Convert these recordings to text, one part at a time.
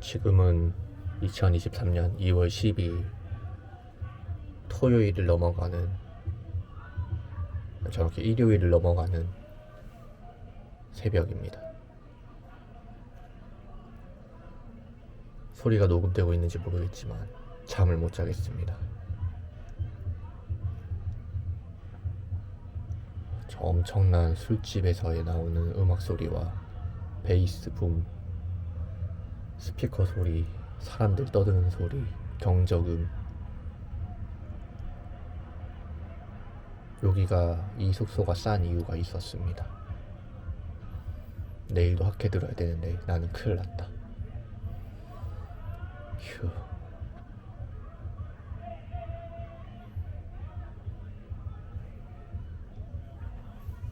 지금은 2023년 2월 12일 토요일을 넘어가는, 저렇게 일요일을 넘어가는 새벽입니다. 소리가 녹음되고 있는지 모르겠지만 잠을 못 자겠습니다. 저 엄청난 술집에서의 나오는 음악 소리와 베이스 붐, 스피커 소리, 사람들 떠드는 소리, 경적음, 여기가 이 숙소가 싼 이유가 있었습니다. 내일도 학회 들어야 되는데 나는 큰일 났다. 휴.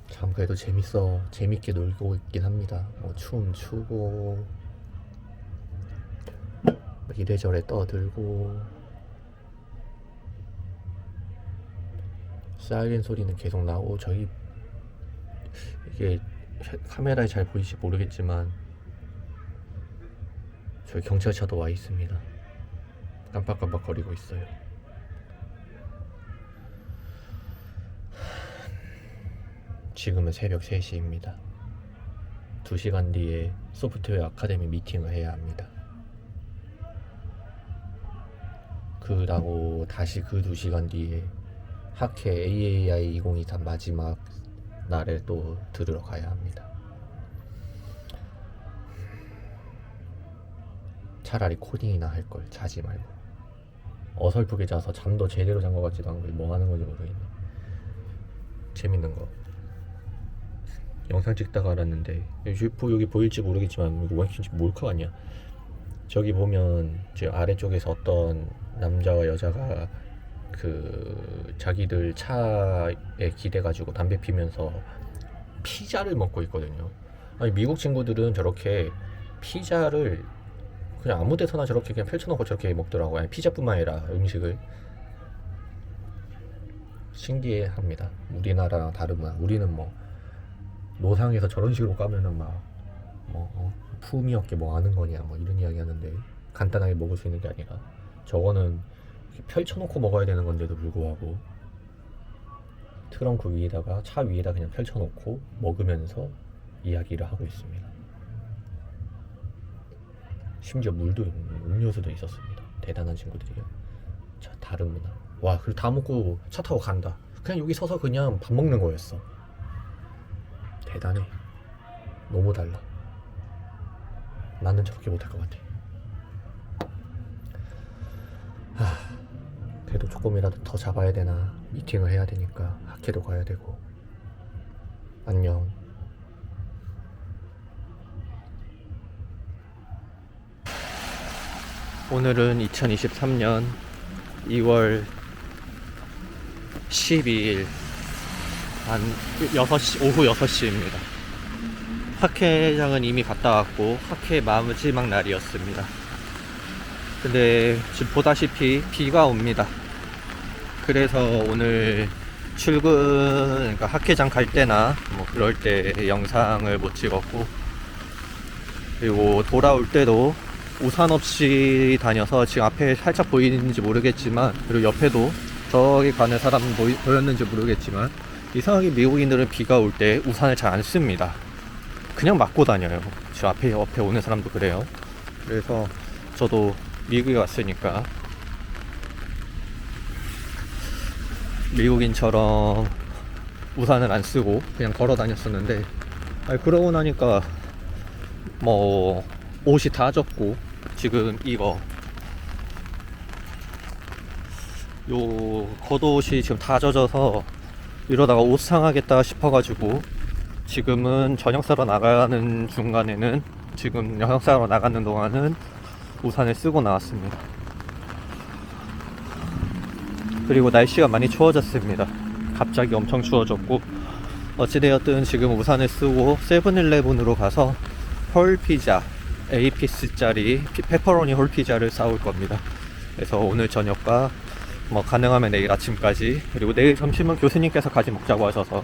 참 그래도 재밌게 놀고 있긴 합니다. 뭐 춤 추고 이래저래 떠들고, 사이렌 소리는 계속 나고, 저희 이게 카메라에 잘 보이실지 모르겠지만 저희 경찰차도 와 있습니다. 깜빡깜빡거리고 있어요. 지금은 새벽 3시입니다. 2시간 뒤에 소프트웨어 아카데미 미팅을 해야 합니다. 그러고 다시 그 2시간 뒤에 학회 AAI 2023 마지막 날에 또 들으러 가야 합니다. 차라리 코딩이나 할걸, 자지 말고. 어설프게 자서 잠도 제대로 잔 것 같지도 않고 뭐 하는 건지 모르겠네. 재밌는 거 영상 찍다가 알았는데, 여기 보일지 모르겠지만 이거 완전 몰카 아니야? 저기 보면 저 아래쪽에서 어떤 남자와 여자가 그 자기들 차에 기대가지고 담배 피면서 피자를 먹고 있거든요. 아니, 미국 친구들은 저렇게 피자를 그냥 아무 데서나 저렇게 그냥 펼쳐놓고 저렇게 먹더라고요. 아니, 피자뿐만 아니라 음식을. 신기해합니다. 우리나라랑 다르구나. 우리는 뭐 노상에서 저런 식으로 까면은 막 품위 없게 뭐 하는 거냐 뭐 이런 이야기 하는데, 간단하게 먹을 수 있는 게 아니라 저거는 펼쳐놓고 먹어야 되는 건데도 불구하고 트렁크 위에다가, 차 위에다 그냥 펼쳐놓고 먹으면서 이야기를 하고 있습니다. 심지어 물도, 음료수도 있었습니다. 대단한 친구들이요. 자, 다른 문화. 와, 그리고 다 먹고 차 타고 간다. 그냥 여기 서서 그냥 밥 먹는 거였어. 대단해. 너무 달라. 나는 저렇게 못할 것 같아. 그래도 조금이라도 더 잡아야 되나. 미팅을 해야 되니까 학회도 가야 되고. 안녕. 오늘은 2023년 2월 12일 한 6시, 오후 6시입니다. 학회장은 이미 갔다 왔고 학회 마지막 날이었습니다. 근데 지금 보다시피 비가 옵니다. 그래서 오늘 그러니까 학회장 갈 때나 뭐 그럴 때 영상을 못 찍었고, 그리고 돌아올 때도 우산 없이 다녀서 지금 앞에 살짝 보이는지 모르겠지만, 그리고 옆에도 저기 가는 사람 보였는지 모르겠지만, 이상하게 미국인들은 비가 올 때 우산을 잘 안 씁니다. 그냥 맞고 다녀요. 지금 옆에 오는 사람도 그래요. 그래서 저도 미국에 왔으니까 미국인처럼 우산을 안 쓰고 그냥 걸어 다녔었는데, 그러고 나니까 뭐 옷이 다 젖고, 지금 요 겉옷이 지금 다 젖어서 이러다가 옷 상하겠다 싶어가지고, 지금은 저녁 사러 나가는 중간에는, 지금 저녁 사러 나가는 동안은 우산을 쓰고 나왔습니다. 그리고 날씨가 많이 추워졌습니다. 갑자기 엄청 추워졌고, 어찌되었든 지금 우산을 쓰고 세븐일레븐으로 가서 홀피자, A피스짜리 페퍼로니 홀피자를 싸올 겁니다. 그래서 오늘 저녁과 뭐 가능하면 내일 아침까지, 그리고 내일 점심은 교수님께서 같이 먹자고 하셔서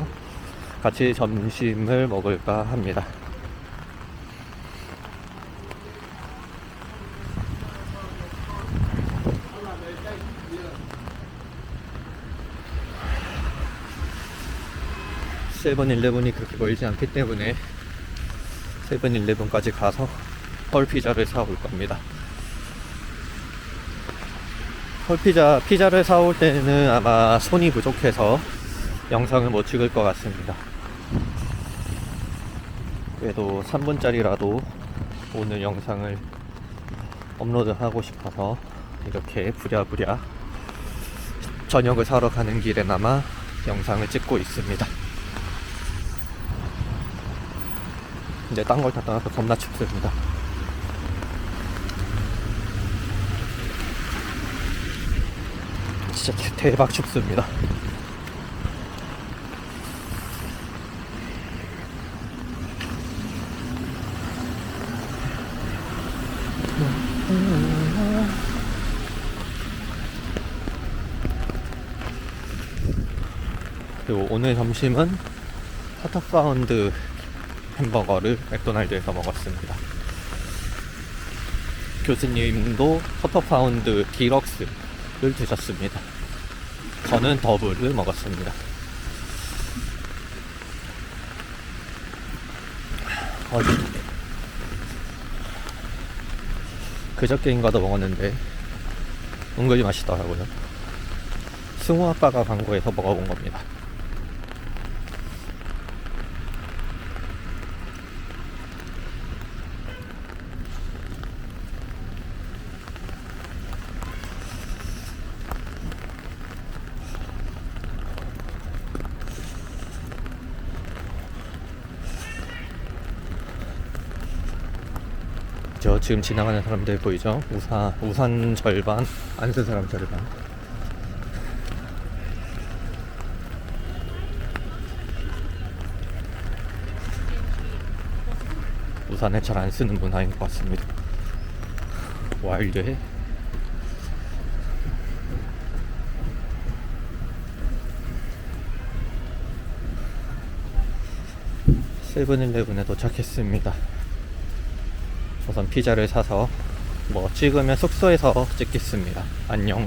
같이 점심을 먹을까 합니다. 세븐일레븐이 그렇게 멀지 않기 때문에 세븐일레븐까지 가서 펄피자를 사올 겁니다. 피자를 사올 때는 아마 손이 부족해서 영상을 못 찍을 것 같습니다. 그래도 3분짜리라도 오늘 영상을 업로드하고 싶어서 이렇게 부랴부랴 저녁을 사러 가는 길에나마 영상을 찍고 있습니다. 근데 딴 걸 다 떠나서 겁나 춥습니다. 진짜 대박 춥습니다. 그리고 오늘 점심은 퍼터파운드 햄버거를 맥도날드에서 먹었습니다. 교수님도 퍼터파운드 디럭스를 드셨습니다. 저는 더블을 먹었습니다. 그저께인가도 먹었는데 은근히 맛있더라고요. 승우 아빠가 광고해서 먹어본 겁니다. 저 지금 지나가는 사람들 보이죠? 우산 절반, 안 쓴 사람 절반. 우산을 잘 안 쓰는 문화인 것 같습니다. 와일드해. 세븐일레븐에 도착했습니다. 우선 피자를 사서 찍으면 숙소에서 찍겠습니다. 안녕.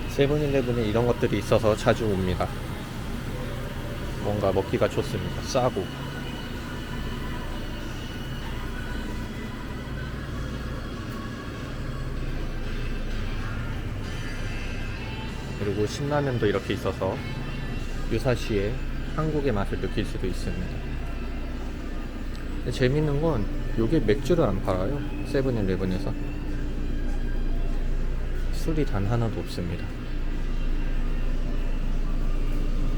세븐일레븐에 이런 것들이 있어서 자주 옵니다. 뭔가 먹기가 좋습니다. 싸고. 그리고 신라면도 이렇게 있어서 유사시에 한국의 맛을 느낄 수도 있습니다. 근데 재밌는 건 요게 맥주를 안 팔아요. 세븐일레븐에서 술이 단 하나도 없습니다.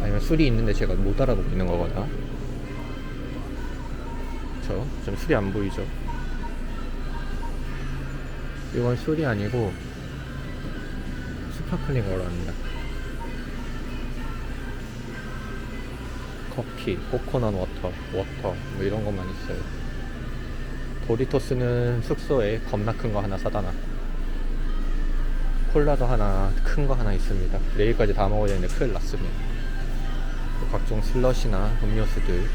아니면 술이 있는데 제가 못 알아보고 있는 거거나. 좀 술이 안 보이죠? 이건 술이 아니고 스파클링 워터입니다. 커피, 코코넛 워터 뭐 이런 것만 있어요. 도리토스는 숙소에 겁나 큰 거 하나 사다 놨고, 콜라도 하나 큰 거 하나 있습니다. 내일까지 다 먹어야 되는데 큰일 났습니다. 각종 슬러시나 음료수들,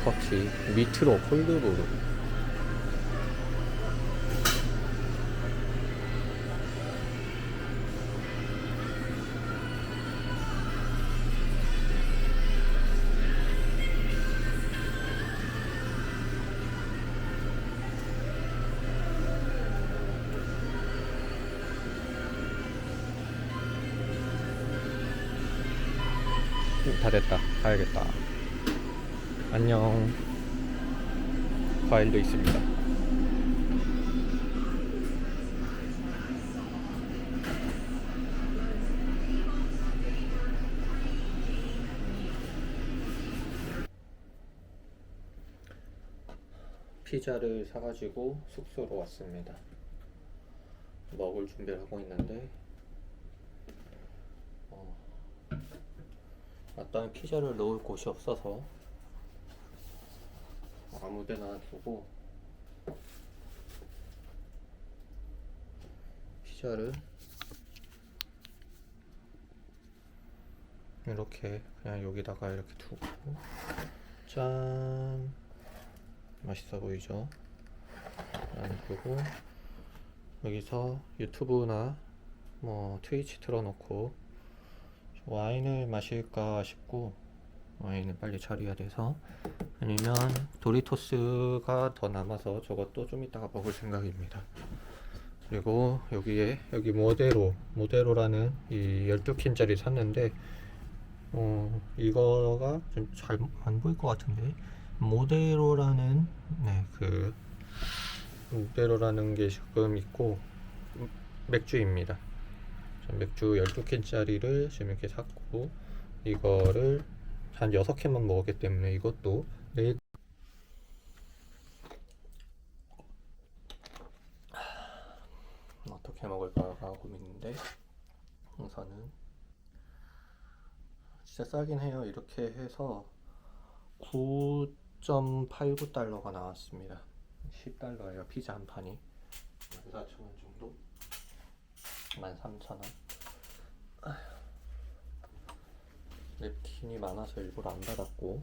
커피, 미트로 콜드브루. 다 됐다. 가야겠다. 안녕. 과일도 있습니다. 피자를 사가지고 숙소로 왔습니다. 먹을 준비를 하고 있는데 마땅히 피자를 넣을 곳이 없어서 아무데나 두고 피자를 이렇게 그냥 여기다가 이렇게 두고 짠, 맛있어 보이죠? 그리고 여기서 유튜브나 뭐 트위치 틀어놓고 와인을 마실까 싶고, 와인을 빨리 차려야 돼서, 아니면 도리토스가 더 남아서 저것도 좀 이따가 먹을 생각입니다. 그리고 여기 모데로라는 이 12캔짜리 샀는데, 이거가 좀 잘 안 보일 것 같은데, 모데로라는 모데로라는 게 지금 있고, 맥주입니다. 맥주 12캔짜리를 지금 이렇게 샀고, 이거를 한 6캔만 먹었기 때문에 이것도 내일 어떻게 먹을까가 고민인데, 우선은 진짜 싸긴 해요. 이렇게 해서 9.89달러가 나왔습니다. 10달러예요. 피자 한 판이 14,000원 정도, 13,000원. 냅킨이 많아서 일부러 안 받았고,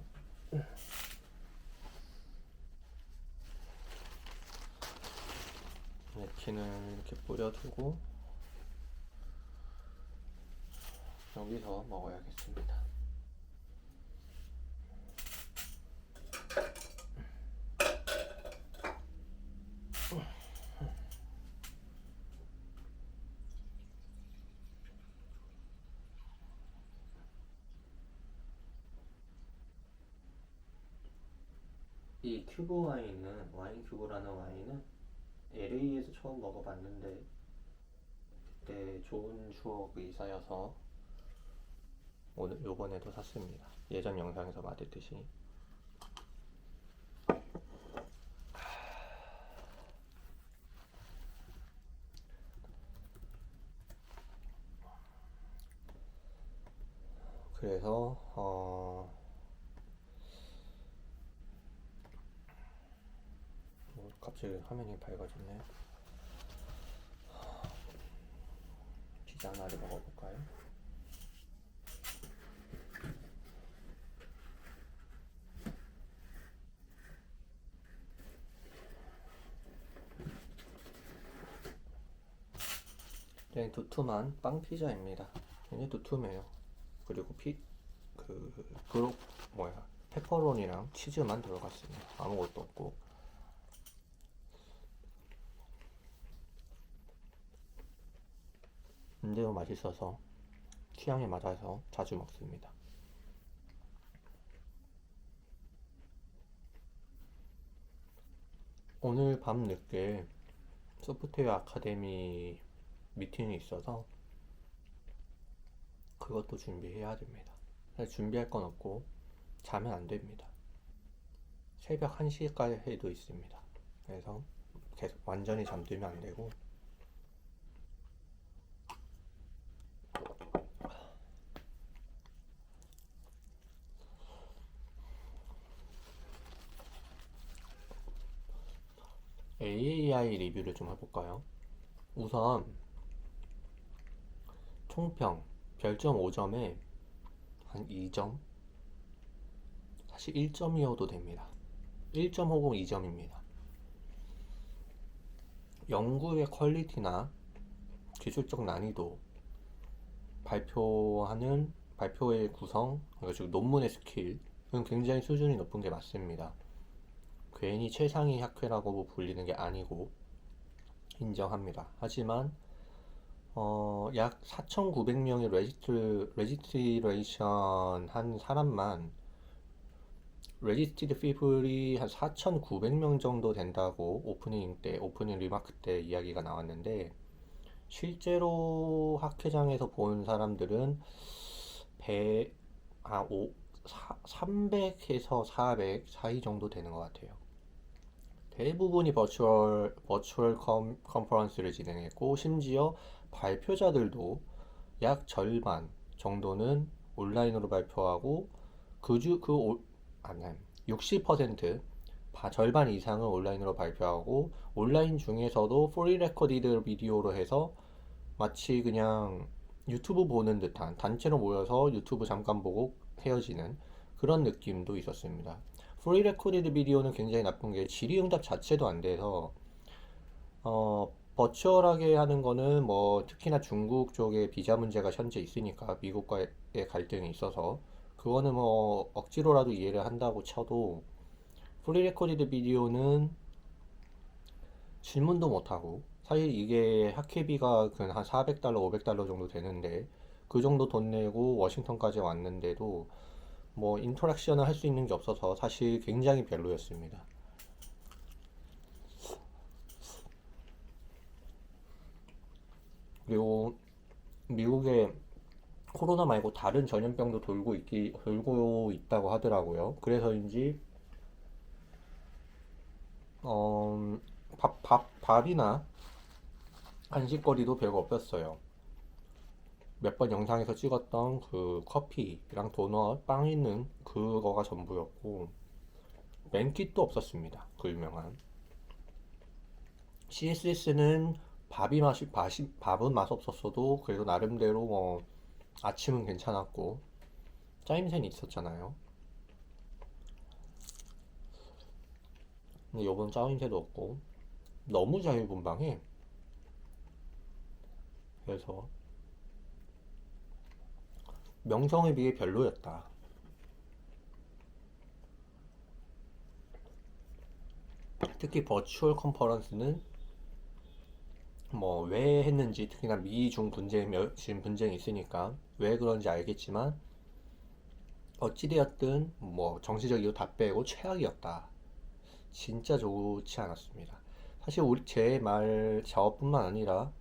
냅킨을 이렇게 뿌려두고 여기서 먹어야겠습니다. 이 큐브 와인 큐브라는 와인은 LA에서 처음 먹어봤는데, 그때 좋은 추억이 쌓여서 요번에도 샀습니다. 예전 영상에서 말했듯이. 그래서 갑자기 화면이 밝아졌네. 피자 하나를 먹어볼까요? 굉장히 두툼한 빵 피자입니다. 굉장히 두툼해요. 그리고 페퍼로니랑 치즈만 들어갔습니다. 아무것도 없고. 근데도 맛있어서 취향에 맞아서 자주 먹습니다. 오늘 밤 늦게 소프트웨어 아카데미 미팅이 있어서 그것도 준비해야 됩니다. 준비할 건 없고 자면 안 됩니다. 새벽 1시까지 해도 있습니다. 그래서 계속 완전히 잠들면 안 되고, AAI 리뷰를 좀 해볼까요? 우선 총평 별점 5점에 한 2점? 사실 1점이어도 됩니다. 1점 혹은 2점입니다. 연구의 퀄리티나 기술적 난이도, 발표의 구성, 즉 논문의 스킬은 굉장히 수준이 높은 게 맞습니다. 괜히 최상위 학회라고 불리는 게 아니고 인정합니다. 하지만 약 4,900명의 레지스트레이션 한 사람만, 레지스티드 피플이 한 4,900명 정도 된다고 오프닝 리마크 때 이야기가 나왔는데, 실제로 학회장에서 본 사람들은 300에서 400 사이 정도 되는 것 같아요. 대부분이 버추얼 컨퍼런스를 진행했고, 심지어 발표자들도 약 절반 정도는 온라인으로 발표하고, 60% 절반 이상은 온라인으로 발표하고, 온라인 중에서도 풀리 레코디드 비디오로 해서 마치 그냥 유튜브 보는 듯한, 단체로 모여서 유튜브 잠깐 보고 헤어지는 그런 느낌도 있었습니다. 프리 레코디드 비디오는 굉장히 나쁜 게 질의응답 자체도 안 돼서 버추얼하게 하는 거는 뭐 특히나 중국 쪽에 비자 문제가 현재 있으니까 미국과의 갈등이 있어서 그거는 뭐 억지로라도 이해를 한다고 쳐도 프리 레코디드 비디오는 질문도 못하고 사실 이게 학회비가 한 400달러, 500달러 정도 되는데 그 정도 돈 내고 워싱턴까지 왔는데도 뭐 인터랙션을 할 수 있는 게 없어서 사실 굉장히 별로였습니다. 그리고 미국에 코로나 말고 다른 전염병도 돌고 있다고 하더라고요. 그래서인지 밥이나 간식거리도 별거 없었어요. 몇 번 영상에서 찍었던 그 커피랑 도넛, 빵 있는 그거가 전부였고 맨킷도 없었습니다. 그 유명한 CSS는 밥은 맛 없었어도 그래도 나름대로 뭐 아침은 괜찮았고 짜임새는 있었잖아요. 근데 요번 짜임새도 없고 너무 자유분방해. 그래서 명성에 비해 별로였다. 특히 버추얼 컨퍼런스는 뭐 왜 했는지 특히나 미중 지금 분쟁이 있으니까 왜 그런지 알겠지만 어찌되었든 뭐 정치적 이유 다 빼고 최악이었다. 진짜 좋지 않았습니다. 사실 우리 제 말 저뿐만 아니라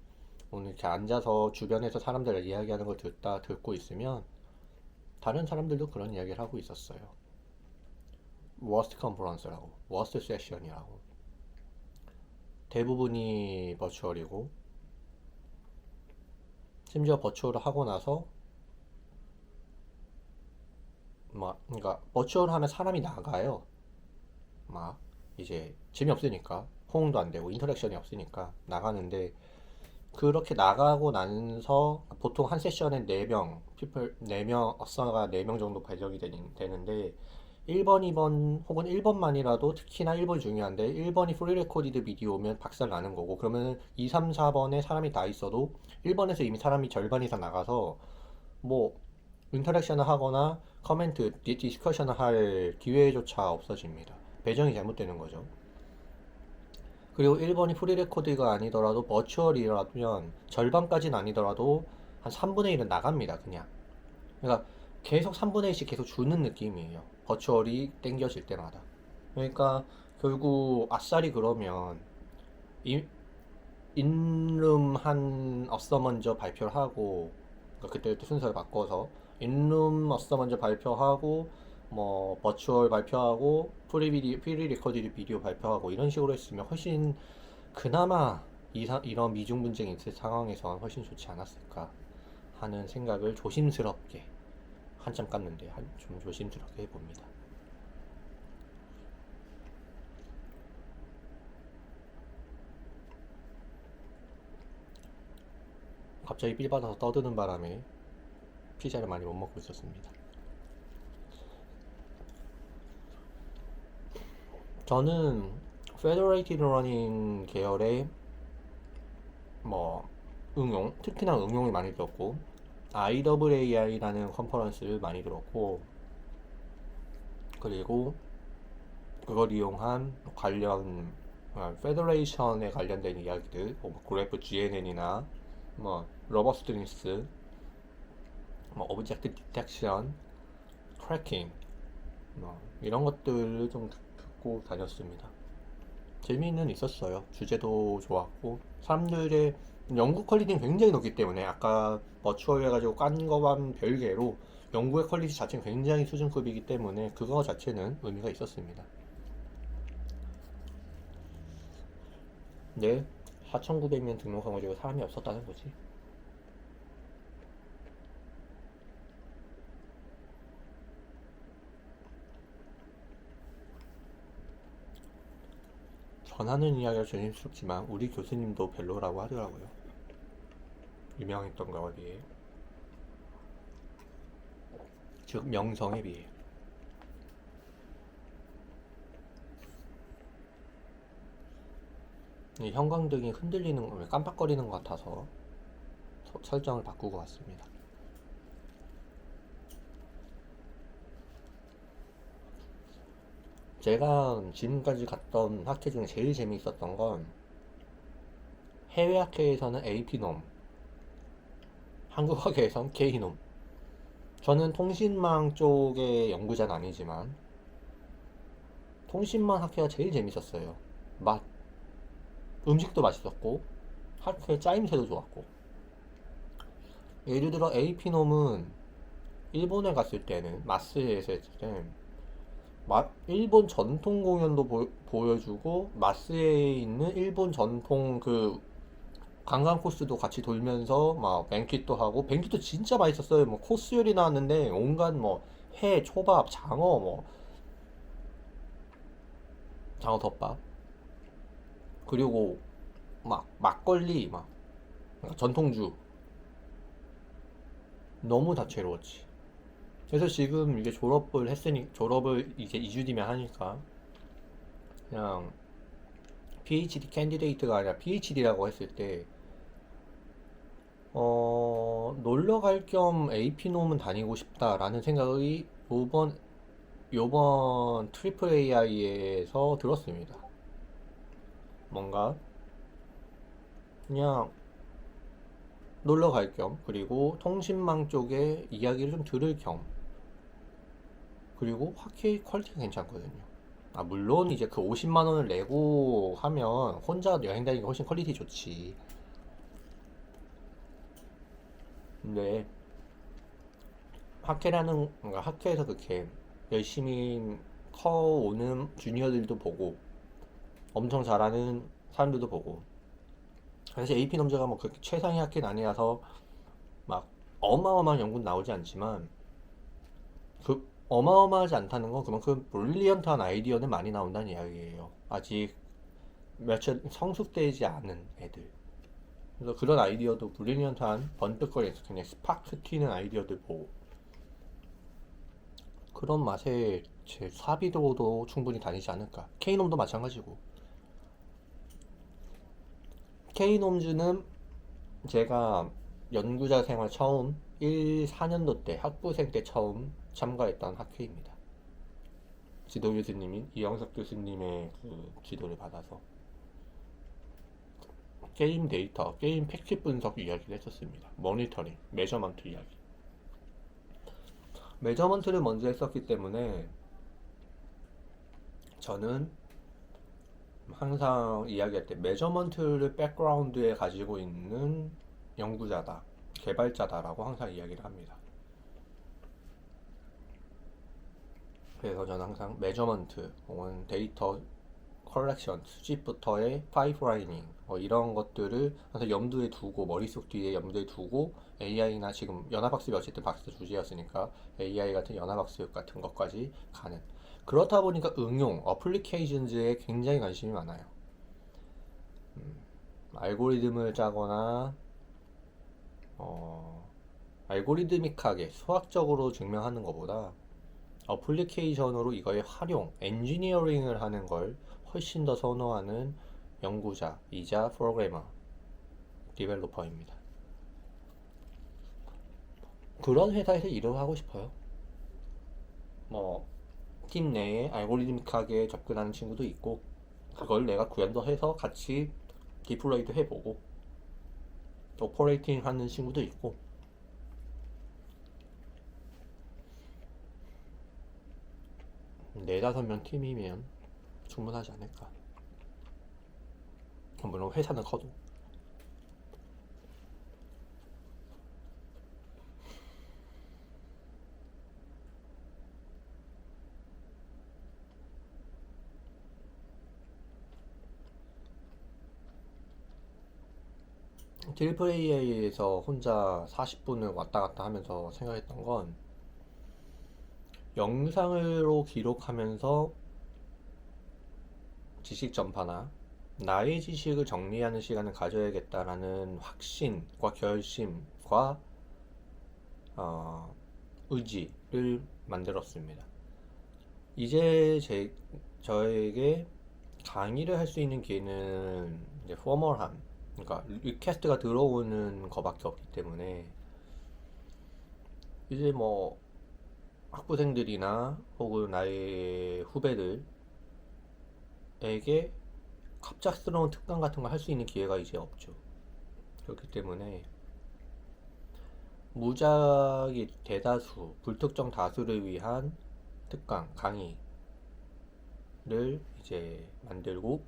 오늘 이렇게 앉아서 주변에서 사람들 이야기하는 걸 듣고 있으면 다른 사람들도 그런 이야기를 하고 있었어요. 워스트 컨퍼런스라고, 워스트 세션이라고. 대부분이 버추얼이고 심지어 버추얼을 하고 나서 막 그러니까 버추얼 하면 사람이 나가요. 막 이제 재미없으니까 호응도 안 되고 인터랙션이 없으니까 나가는데 그렇게 나가고 나서 보통 한 세션에 4명, 4명, 어서가 4명 정도 배정이 되는데 1번, 2번 혹은 1번만이라도 특히나 1번이 중요한데 1번이 프리 레코디드 비디오면 박살 나는 거고 그러면 2, 3, 4번에 사람이 다 있어도 1번에서 이미 사람이 절반 이상 나가서 뭐 인터랙션을 하거나 커멘트, 디스커션을 할 기회조차 없어집니다. 배정이 잘못되는 거죠. 그리고 1번이 프리 레코드가 아니더라도 버추얼이라면 절반까지는 아니더라도 한 3분의 1은 나갑니다, 그냥. 그러니까 계속 3분의 1씩 계속 주는 느낌이에요. 버추얼이 땡겨질 때마다. 그러니까 결국 아싸리 그러면 인룸 한 어서 먼저 발표를 하고 그러니까 그때 순서를 바꿔서 인룸 어서 먼저 발표하고 뭐 버추얼 발표하고 프리 리커디드 비디오 발표하고 이런 식으로 했으면 훨씬 그나마 이런 미중 분쟁이 있을 상황에서 훨씬 좋지 않았을까 하는 생각을 조심스럽게 한참 깠는데 좀 조심스럽게 해봅니다. 갑자기 삘 받아서 떠드는 바람에 피자를 많이 못 먹고 있었습니다. 저는 Federated Learning 계열의 뭐 특히나 응용을 많이 들었고 IAAI라는 컨퍼런스를 많이 들었고 그리고 그걸 이용한 관련 페더레이션에 관련된 이야기들 뭐 그래프 GNN이나 뭐 로버스트니스 뭐 오브젝트 디텍션 트래킹 뭐 이런 것들을 좀 듣고 다녔습니다. 재미는 있었어요. 주제도 좋았고 사람들의 연구 퀄리티는 굉장히 높기 때문에 아까 버추얼 해가지고 깐 거와는 별개로 연구의 퀄리티 자체는 굉장히 수준급이기 때문에 그거 자체는 의미가 있었습니다. 네, 4,900명 등록해가지고 사람이 없었다는 거지. 전하는 이야기가 조심스럽지만 우리 교수님도 별로라고 하더라고요. 유명했던 거에 비해. 즉 명성에 비해. 이 형광등이 흔들리는, 깜빡거리는 것 같아서 설정을 바꾸고 왔습니다. 제가 지금까지 갔던 학회 중에 제일 재미있었던 건 해외 학회에서는 AP놈, 한국 학회에선 K놈. 저는 통신망 쪽의 연구자는 아니지만 통신망 학회가 제일 재밌었어요. 음식도 맛있었고 학회 짜임새도 좋았고. 예를 들어 AP놈은 일본에 갔을 때는 마스에서 했을 때 일본 전통 공연도 보여주고 마스에 있는 일본 전통 그 관광 코스도 같이 돌면서 막 뱅킷도 하고, 뱅킷도 진짜 맛있었어요. 뭐 코스 요리 나왔는데 온갖 뭐 회, 초밥, 장어, 뭐 장어 덮밥, 그리고 막 막걸리, 막 전통주, 너무 다채로웠지. 그래서 지금 이게 졸업을 이제 2주 뒤면 하니까 그냥 PhD 캔디데이트가 아니라 PhD라고 했을 때 놀러 갈 겸 AP놈은 다니고 싶다라는 생각이 요번 트리플 AI에서 들었습니다. 뭔가 그냥 놀러 갈 겸, 그리고 통신망 쪽에 이야기를 좀 들을 겸, 그리고 확실히 퀄리티가 괜찮거든요. 물론 이제 그 50만 원을 내고 하면 혼자 여행 다니기 훨씬 퀄리티 좋지. 근데 학회에서 그렇게 열심히 커오는 주니어들도 보고 엄청 잘하는 사람들도 보고, 사실 AP 넘저가 뭐 그렇게 최상의 학회는 아니라서 막 어마어마한 연구는 나오지 않지만, 그 어마어마하지 않다는 건 그만큼 브릴리언트한 아이디어는 많이 나온다는 이야기예요. 아직 몇천 성숙되지 않은 애들. 그래서 그런 아이디어도 브릴리언트한 번뜩거리면서 그냥 스파크 튀는 아이디어들 보고, 그런 맛에 제 사비도도 충분히 다니지 않을까. K놈도 마찬가지고. K놈즈는 제가 연구자 생활 처음 4년도 때, 학부생 때 처음 참가했던 학회입니다. 지도 교수님인 이영석 교수님의 그 지도를 받아서 게임 데이터, 게임 팩트 분석 이야기를 했었습니다. 모니터링, 메저먼트 이야기. 메저먼트를 먼저 했었기 때문에 저는 항상 이야기할 때 메저먼트를 백그라운드에 가지고 있는 연구자다, 개발자다라고 항상 이야기를 합니다. 그래서 저는 항상 메저먼트 혹은 데이터 컬렉션, 수집부터의 파이프라이닝 이런 것들을 항상 염두에 두고, 머릿속 뒤에 염두에 두고, AI나 지금 연합학습이 어쨌든 박사 주제였으니까 AI 같은 연합학습 같은 것까지 가는, 그렇다 보니까 응용, 어플리케이션즈에 굉장히 관심이 많아요. 알고리즘을 짜거나 알고리드믹하게 수학적으로 증명하는 것보다 어플리케이션으로 이거의 활용, 엔지니어링을 하는 걸 훨씬 더 선호하는 연구자이자 프로그래머, 디벨로퍼입니다. 그런 회사에서 일을 하고 싶어요. 팀 내에 알고리즘하게 접근하는 친구도 있고, 그걸 내가 구현도 해서 같이 디플로이도 해보고 오퍼레이팅 하는 친구도 있고, 4~5명 팀이면 충분하지 않을까. 물론 회사는 커도. 트리플 AI에서 혼자 40분을 왔다 갔다 하면서 생각했던 건, 영상으로 기록하면서 지식 전파나 나의 지식을 정리하는 시간을 가져야겠다라는 확신과 결심과 의지, 만들었습니다. 이제 저에게 강의를 할 수 있는 기회는 이제 포멀함, 그러니까 리퀘스트가 들어오는 거밖에 없기 때문에 이제 뭐 학부생들이나 혹은 나의 후배들에게 갑작스러운 특강 같은 걸 할 수 있는 기회가 이제 없죠. 그렇기 때문에 무작위 대다수, 불특정 다수를 위한 특강, 강의를 이제 만들고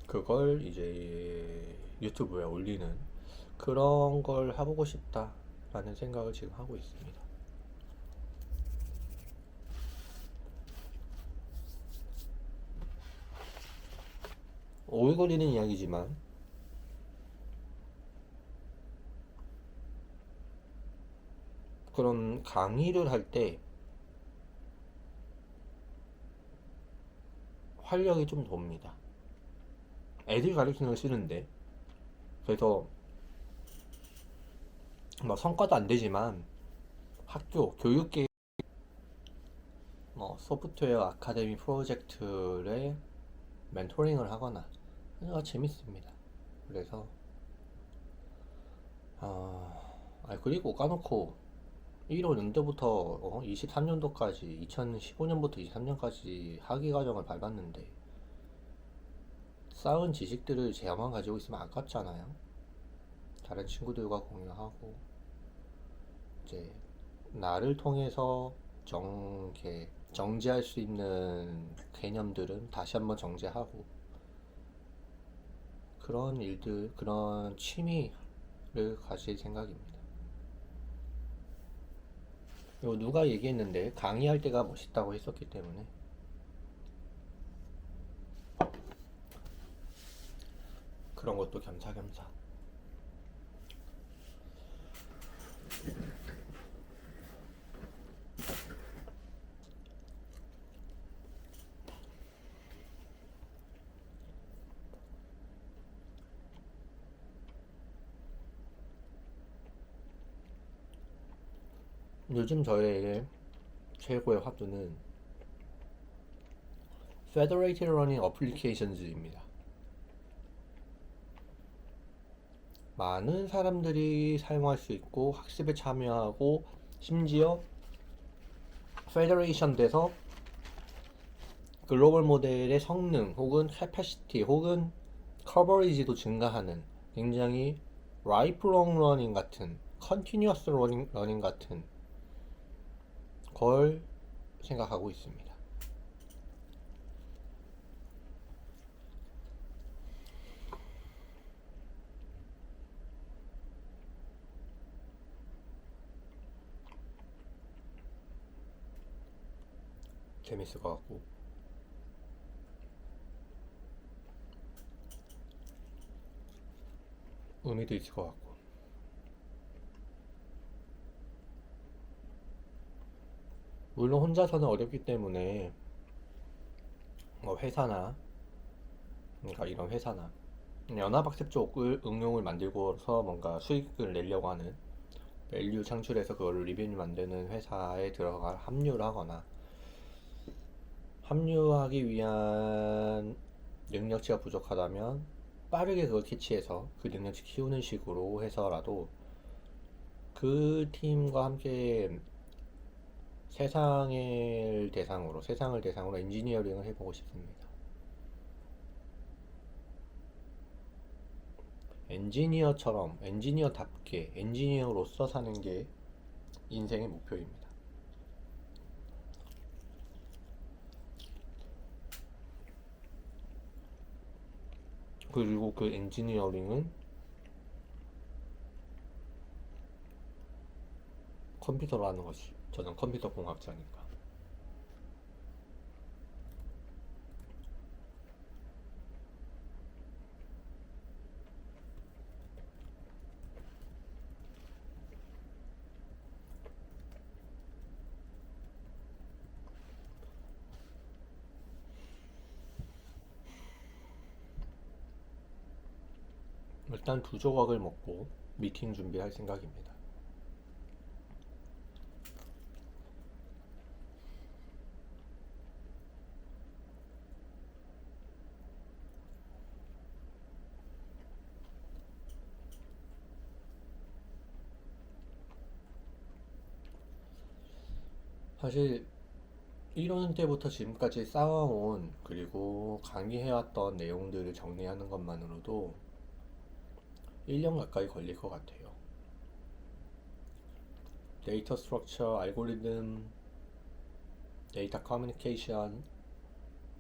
그걸 이제 유튜브에 올리는 그런 걸 해보고 싶다라는 생각을 지금 하고 있습니다. 오글거리는 이야기지만 그런 강의를 할 때 활력이 좀 돕니다. 애들 가르치는 걸 쓰는데 그래서 뭐 성과도 안 되지만 학교 교육계 소프트웨어 아카데미 프로젝트에 멘토링을 하거나 재밌습니다. 그래서 그리고 까놓고 1월 연도부터 23년도까지 2015년부터 23년까지 학위 과정을 밟았는데 쌓은 지식들을 제만 가지고 있으면 아깝잖아요. 다른 친구들과 공유하고 이제 나를 통해서 정제할 수 있는 개념들은 다시 한번 정제하고 그런 일들, 그런 취미를 가질 생각입니다. 그리고 누가 얘기했는데 강의할 때가 멋있다고 했었기 때문에 그런 것도 겸사겸사. 요즘 저의 최고의 화두는 Federated Learning Applications입니다. 많은 사람들이 사용할 수 있고 학습에 참여하고 심지어 페더레이션 돼서 글로벌 모델의 성능 혹은 캐파시티 혹은 커버리지도 증가하는 굉장히 라이프롱 러닝 같은 컨티뉴어스 러닝 같은 걸 생각하고 있습니다. 재밌을 것 같고 의미도 있을 것 같고 물론 혼자서는 어렵기 때문에 회사나 그러니까 이런 회사나 연합학습 쪽을 응용을 만들고서 뭔가 수익을 내려고 하는 밸류 창출해서 그걸 리뷰를 만드는 회사에 들어가 합류를 하거나 합류하기 위한 능력치가 부족하다면 빠르게 그걸 캐치해서 그 능력치 키우는 식으로 해서라도 그 팀과 함께 세상을 대상으로 엔지니어링을 해보고 싶습니다. 엔지니어답게 엔지니어로서 사는 게 인생의 목표입니다. 그리고 그 엔지니어링은 컴퓨터로 하는 것이 저는 컴퓨터 공학자니까. 일단 2조각을 먹고 미팅 준비할 생각입니다. 사실 1원 때부터 지금까지 쌓아온 그리고 강의해왔던 내용들을 정리하는 것만으로도 1년 가까이 걸릴 것 같아요. 데이터 스트럭처, 알고리즘, 데이터 커뮤니케이션,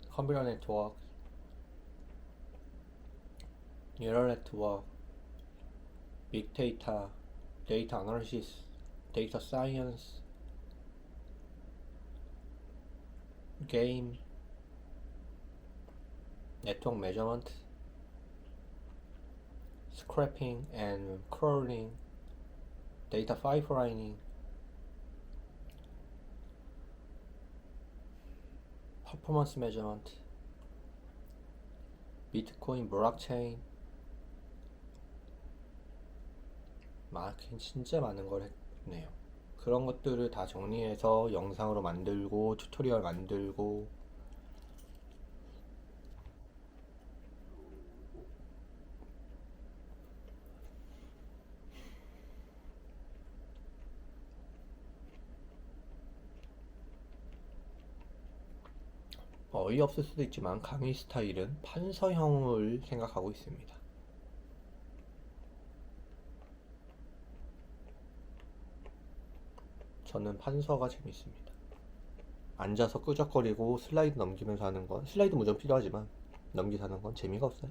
컴퓨터 네트워크, 뉴럴 네트워크, 빅데이터, 데이터 애널리시스, 데이터 사이언스, 게임, 네트워크 메저먼트, scraping and crawling, data pipelining, performance measurement, 비트코인 블록체인, 진짜 많은 걸 했네요. 그런 것들을 다 정리해서 영상으로 만들고 튜토리얼 만들고 어이없을 수도 있지만 강의 스타일은 판서형을 생각하고 있습니다. 저는 판서가 재밌습니다. 앉아서 끄적거리고 슬라이드 넘기면서 하는 건, 슬라이드 무조건 필요하지만 넘기서 하는 건 재미가 없어요.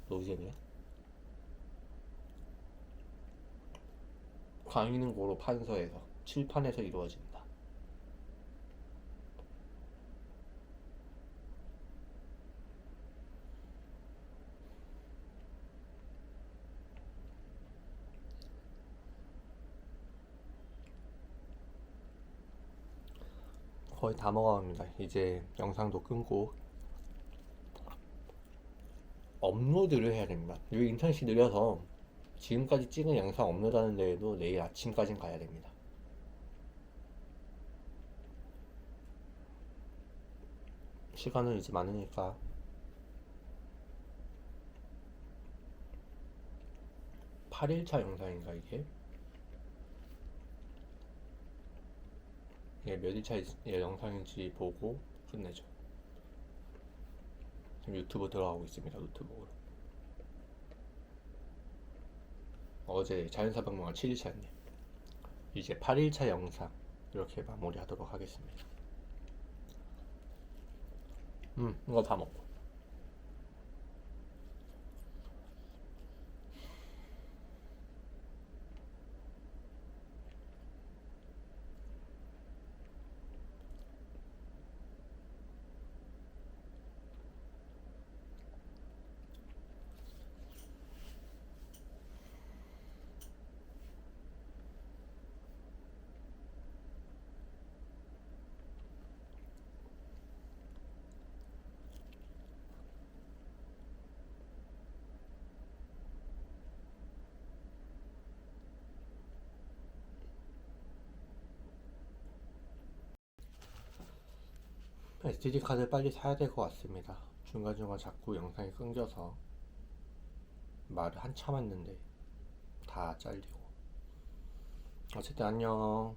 노잼이야. 강의는 고로 판서에서 칠판에서 이루어진다. 거의 다 먹어갑니다. 이제 영상도 끊고 업로드를 해야 됩니다. 여기 인터넷이 느려서 지금까지 찍은 영상 업로드하는 데에도 내일 아침까진 가야 됩니다. 시간은 이제 많으니까 (8) 일차 영상인가 이게 몇 일차 영상인지 보고 끝내죠. 지금 유튜브 들어가고 있습니다. 노트북으로. 어제 자연사방망아 7일차였네요. 이제 8일차 영상 이렇게 마무리하도록 하겠습니다. 이거 다 먹고 SD 카드 빨리 사야 될 것 같습니다. 중간중간 자꾸 영상이 끊겨서 말을 한참 했는데 다 잘리고. 어쨌든 안녕.